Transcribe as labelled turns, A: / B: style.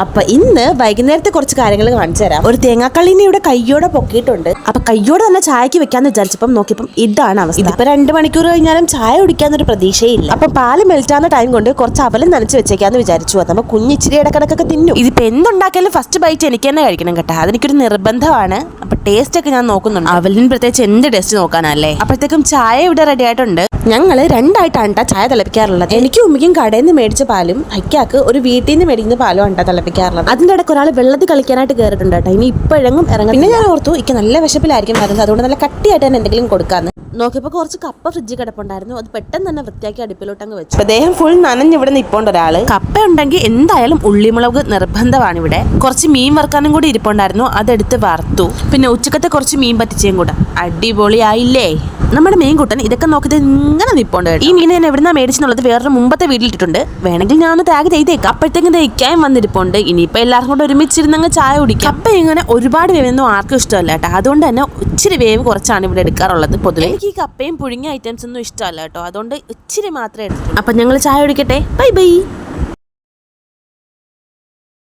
A: അപ്പൊ ഇന്ന് വൈകുന്നേരത്തെ കുറച്ച് കാര്യങ്ങൾ കാണിച്ചു തരാം. ഒരു തേങ്ങാക്കള്ളിനെ ഇവിടെ കയ്യോടെ പൊക്കിയിട്ടുണ്ട്. അപ്പൊ കയ്യോടെ തന്നെ ചായക്ക് വെക്കാന്ന് വിചാരിച്ചപ്പം നോക്കിയപ്പം ഇതാണ് അവസ്ഥ. ഇതിപ്പോ 2 മണിക്കൂർ കഴിഞ്ഞാലും ചായ കുടിക്കാന്നൊരു പ്രതീക്ഷയില്ല. അപ്പൊ പാല് മെൽറ്റാവുന്ന ടൈം കൊണ്ട് കുറച്ച് അവലും നനച്ച് വെച്ചേക്കാന്ന് വിചാരിച്ചു. അതാകുമ്പോ കുഞ്ഞിച്ചിരി ഇടക്കിടക്കൊക്കെ തിന്നു. ഇതിപ്പോ എന്തുണ്ടാക്കിയാലും ഫസ്റ്റ് ബൈറ്റ് എനിക്ക് തന്നെ കഴിക്കണം കേട്ടോ, അതെനിക്കൊരു നിർബന്ധമാണ്. അപ്പൊ ടേസ്റ്റ് ഒക്കെ ഞാൻ നോക്കുന്നുണ്ട്. അവലിന് പ്രത്യേകിച്ച് എന്ത് ടേസ്റ്റ് നോക്കാനല്ലേ. അപ്പോഴത്തേക്കും ചായ ഇവിടെ റെഡി ആയിട്ടുണ്ട്. ഞങ്ങള് 2 ആയിട്ടാണ് ചായ തിളപ്പിക്കാറുള്ളത്. എനിക്കും ഉമ്മയ്ക്കും കടയിൽ നിന്ന് മേടിച്ച പാലും ഹൈക്കാക്ക് ഒരു വീട്ടിൽ നിന്ന് മേടിക്കുന്ന പാലും ആണ് തിളപ്പിക്കാറുള്ളത്. അതിന്റെ ഇടയ്ക്ക് ഒരാൾ വെള്ളത്തിൽ കളിക്കാനായിട്ട് കയറിയിട്ടുണ്ട് കേട്ടോ. ഇനി ഇപ്പോഴെങ്കിലും ഇറങ്ങും. പിന്നെ ഞാൻ ഓർത്തു എനിക്ക് നല്ല വിശപ്പിലായിരിക്കും വരുന്നത്, അതുകൊണ്ട് നല്ല കട്ടിയായിട്ട് തന്നെ എന്തെങ്കിലും കൊടുക്കാന്ന് നോക്കിയപ്പോൾ കുറച്ച് കപ്പ ഫ്രിഡ്ജിൽ കിടപ്പുണ്ടായിരുന്നു. അത് പെട്ടെന്ന് തന്നെ വൃത്തിയാക്കി അടുപ്പിലോട്ട് അങ്ങ് വെച്ചു. അദ്ദേഹം ഫുൾ നനഞ്ഞ് ഇവിടെ നിൽപ്പുണ്ട് ഒരാള്. കപ്പ ഉണ്ടെങ്കിൽ എന്തായാലും ഉള്ളിമുളക് നിർബന്ധമാണ് ഇവിടെ. കുറച്ച് മീൻ വറുക്കാനും കൂടി ഇരിപ്പുണ്ടായിരുന്നു, അതെടുത്ത് വറുത്തു. പിന്നെ ഉച്ചക്കത്തെ കുറച്ച് മീൻ പറ്റിച്ചേം കൂടെ അടിപൊളിയായില്ലേ നമ്മുടെ മീൻ കൂട്ടൻ. ഇതൊക്കെ നോക്കിയത് ഇങ്ങനെ നിൽപ്പുണ്ട്. ഈ മീൻ ഞാൻ എവിടുന്നാ മേടിച്ചെന്നുള്ളത് വേറൊരു മുമ്പത്തെ വീട്ടിലിട്ടിട്ടുണ്ട്, വേണമെങ്കിൽ ഞാനൊന്ന് ടാഗ് ചെയ്തേക്കാം. അപ്പോഴത്തേക്കും ദഹിക്കാനും വന്നിരിപ്പുണ്ട്. ഇനിയിപ്പോൾ എല്ലാവർക്കും കൂടെ ഒരുമിച്ചിരുന്നങ്ങ് ചായ കുടിക്കാം. കപ്പ ഇങ്ങനെ ഒരുപാട് വേവൊന്നും ആർക്കും ഇഷ്ടമല്ല കേട്ടോ, അതുകൊണ്ട് തന്നെ ഇച്ചിരി വേവ് കുറച്ചാണ് ഇവിടെ എടുക്കാറുള്ളത്. പൊതുവെ എനിക്ക് ഈ കപ്പയും പുഴുങ്ങിയ ഐറ്റംസ് ഒന്നും ഇഷ്ടമല്ല കേട്ടോ, അതുകൊണ്ട് ഇച്ചിരി മാത്രമേ എടുത്തു. അപ്പം ഞങ്ങൾ ചായ കുടിക്കട്ടെ. Bye by.